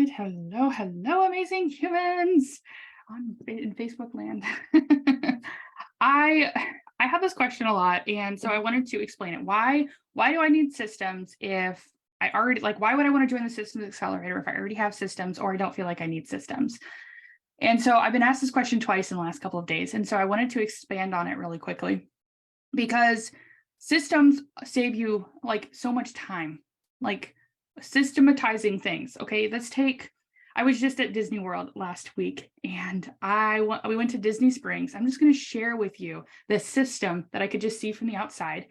right. Hello, amazing humans in Facebook land. I I have this question a lot, and so I wanted to explain it. Why do I need systems if I already why would I want to join the systems accelerator if I already have systems or I don't feel like I need systems? And so I've been asked this question twice in the last couple of days, and so I wanted to expand on it really quickly because systems save you like so much time, like systematizing things. Okay, I was just at Disney World last week and we went to Disney Springs. I'm just going to share with you the system that I could just see from the outside.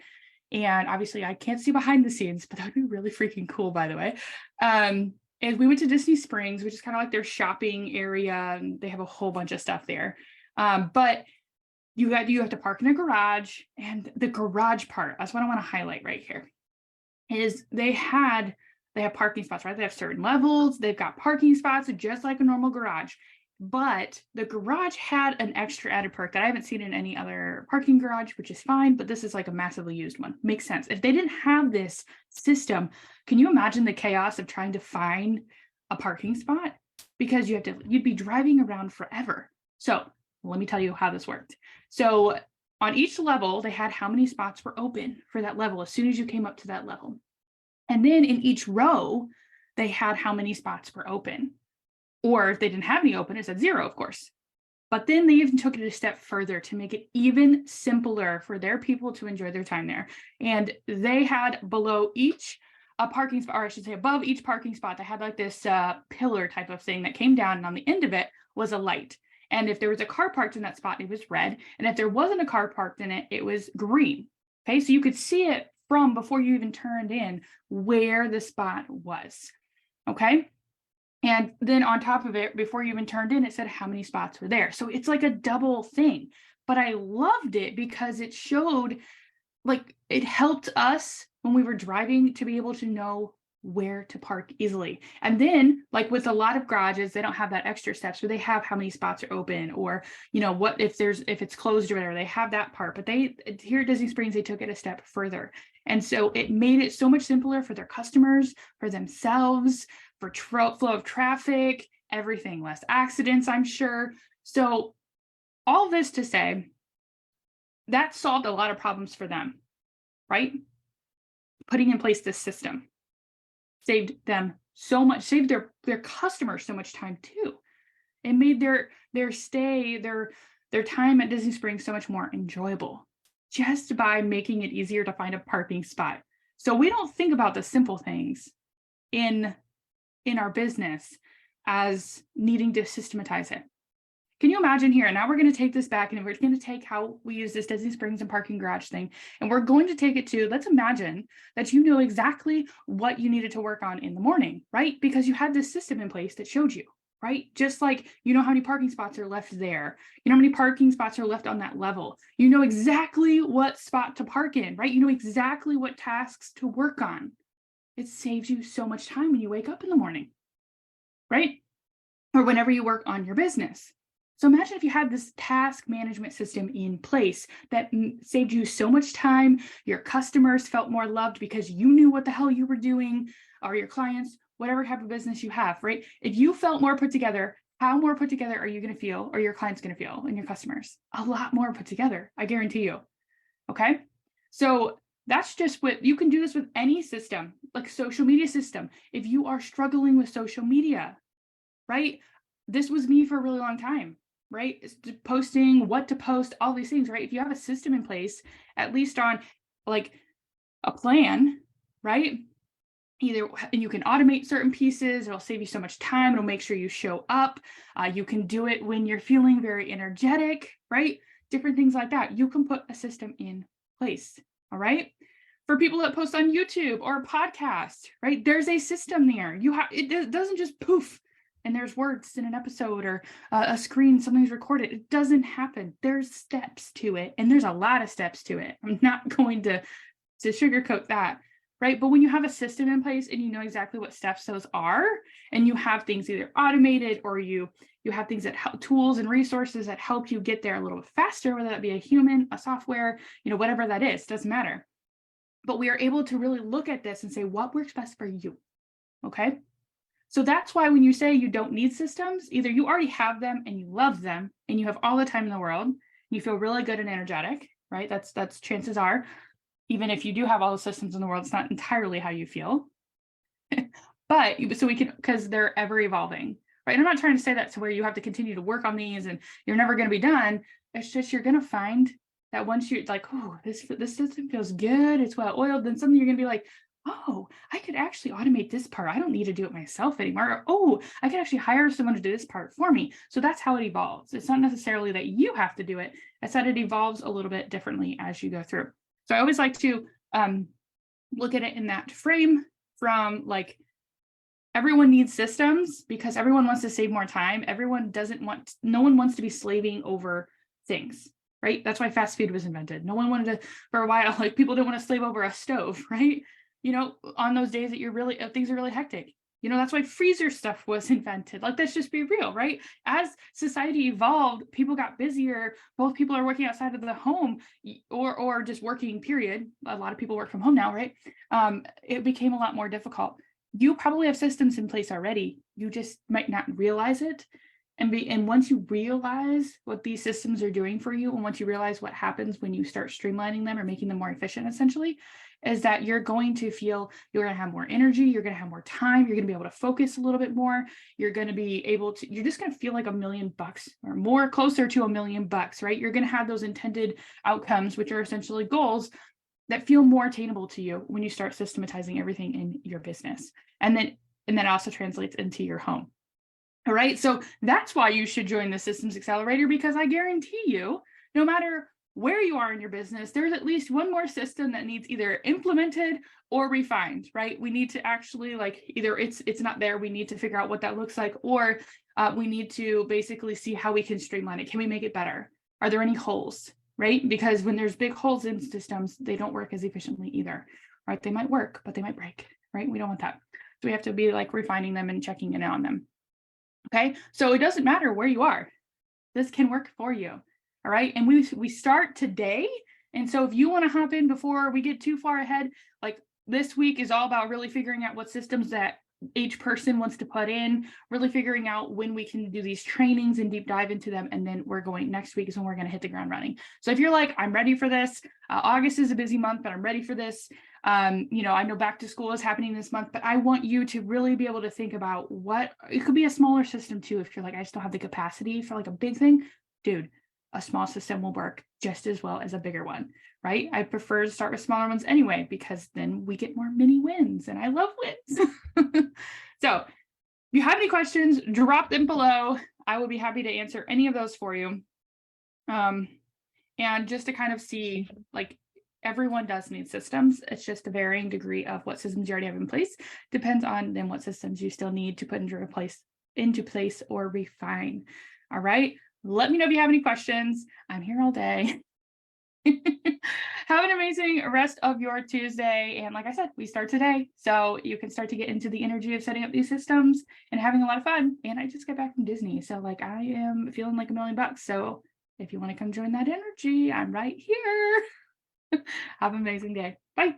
And obviously I can't see behind the scenes, but that would be really freaking cool, by the way. And we went to Disney Springs, which is kind of like their shopping area, and they have a whole bunch of stuff there. But you have to park in a garage, and the garage part, that's what I want to highlight right here, is they have parking spots, right? They have certain levels, they've got parking spots just like a normal garage. But the garage had an extra added perk that I haven't seen in any other parking garage, which is fine, but this is like a massively used one. Makes sense. If they didn't have this system, can you imagine the chaos of trying to find a parking spot? Because you'd be driving around forever. So let me tell you how this worked. So on each level, they had how many spots were open for that level as soon as you came up to that level. And then in each row, they had how many spots were open. Or if they didn't have any open, it said 0, of course. But then they even took it a step further to make it even simpler for their people to enjoy their time there. And they had below each a parking spot, or I should say above each parking spot, they had like this pillar type of thing that came down, and on the end of it was a light. And if there was a car parked in that spot, it was red. And if there wasn't a car parked in it, it was green. Okay, so you could see it from before you even turned in where the spot was. Okay. And then on top of it, before you even turned in, it said how many spots were there. So it's like a double thing. But I loved it because it showed, like, it helped us when we were driving to be able to know where to park easily. And then, like with a lot of garages, they don't have that extra steps where they have how many spots are open, or what if it's closed or whatever. They have that part. But here at Disney Springs, they took it a step further. And so it made it so much simpler for their customers, for themselves, for flow of traffic, everything, less accidents, I'm sure. So all this to say, that solved a lot of problems for them, right? Putting in place this system saved them so much, saved their customers so much time too. It made their stay, their time at Disney Springs so much more enjoyable just by making it easier to find a parking spot. So we don't think about the simple things in our business as needing to systematize it. Can you imagine here? Now we're going to take this back, and we're going to take how we use this Disney Springs and parking garage thing, and we're going to take it to, let's imagine that you know exactly what you needed to work on in the morning, right? Because you had this system in place that showed you, right? Just like you know how many parking spots are left there. You know how many parking spots are left on that level. You know exactly what spot to park in, right? You know exactly what tasks to work on. It saves you so much time when you wake up in the morning, right? Or whenever you work on your business. So imagine if you had this task management system in place that saved you so much time. Your customers felt more loved because you knew what the hell you were doing, or your clients, whatever type of business you have, right? If you felt more put together, how more put together are you going to feel, or your clients going to feel, and your customers? A lot more put together, I guarantee you. Okay. So that's just what you can do this with any system, like social media system. If you are struggling with social media, right? This was me for a really long time, right? Posting, what to post, all these things, right? If you have a system in place, at least on like a plan, right? And you can automate certain pieces. It'll save you so much time. It'll make sure you show up. You can do it when you're feeling very energetic, right? Different things like that. You can put a system in place. All right. For people that post on YouTube or a podcast, right? There's a system there. It doesn't just poof and there's words in an episode, or a screen, something's recorded. It doesn't happen. There's steps to it, and there's a lot of steps to it. I'm not going to sugarcoat that, right? But when you have a system in place and you know exactly what steps those are, and you have things either automated, or you have things that help, tools and resources that help you get there a little bit faster, whether that be a human, a software, whatever that is, doesn't matter. But we are able to really look at this and say, what works best for you? Okay. So that's why when you say you don't need systems, either you already have them and you love them and you have all the time in the world, and you feel really good and energetic, right? That's chances are, even if you do have all the systems in the world, it's not entirely how you feel. But so we can, because they're ever evolving, right? And I'm not trying to say that to where you have to continue to work on these and you're never going to be done. It's just you're going to find that once you're like, oh, this system feels good, it's well oiled, then suddenly you're going to be like, oh, I could actually automate this part. I don't need to do it myself anymore. Or, oh, I could actually hire someone to do this part for me. So that's how it evolves. It's not necessarily that you have to do it. It's that it evolves a little bit differently as you go through. So I always like to look at it in that frame from like, everyone needs systems because everyone wants to save more time. No one wants to be slaving over things, right? That's why fast food was invented. No one wanted to, for a while, like people didn't want to slave over a stove, right? On those days that things are really hectic. That's why freezer stuff was invented. Like, let's just be real, right? As society evolved, people got busier. Both people are working outside of the home or just working, period. A lot of people work from home now, right? It became a lot more difficult. You probably have systems in place already. You just might not realize it. And once you realize what these systems are doing for you, and once you realize what happens when you start streamlining them or making them more efficient, essentially, is that you're going to have more energy, you're going to have more time, you're going to be able to focus a little bit more, you're just going to feel like $1 million or more, closer to $1 million, right? You're going to have those intended outcomes, which are essentially goals that feel more attainable to you when you start systematizing everything in your business. And then also translates into your home. All right. So that's why you should join the Systems Accelerator, because I guarantee you, no matter where you are in your business, there's at least one more system that needs either implemented or refined, right? We need to actually either it's not there, we need to figure out what that looks like, or we need to basically see how we can streamline it. Can we make it better? Are there any holes? Right? Because when there's big holes in systems, they don't work as efficiently either, right? They might work, but they might break, right? We don't want that. So we have to be refining them and checking in on them. Okay. So it doesn't matter where you are. This can work for you. All right. And we start today. And so if you want to hop in before we get too far ahead, this week is all about really figuring out what systems that each person wants to put in, really figuring out when we can do these trainings and deep dive into them. And then next week is when we're going to hit the ground running. So if you're like, I'm ready for this, August is a busy month, but I'm ready for this. I know back to school is happening this month, but I want you to really be able to think about it could be a smaller system too. If you're like, I still have the capacity for a big thing, dude, a small system will work just as well as a bigger one, right? I prefer to start with smaller ones anyway, because then we get more mini wins, and I love wins. So if you have any questions, drop them below. I will be happy to answer any of those for you. And just to kind of see, everyone does need systems. It's just a varying degree of what systems you already have in place. Depends on then what systems you still need to put into place or refine. All right. Let me know if you have any questions. I'm here all day. Have an amazing rest of your Tuesday. And like I said, we start today. So you can start to get into the energy of setting up these systems and having a lot of fun. And I just got back from Disney. So I am feeling like $1 million. So if you want to come join that energy, I'm right here. Have an amazing day. Bye.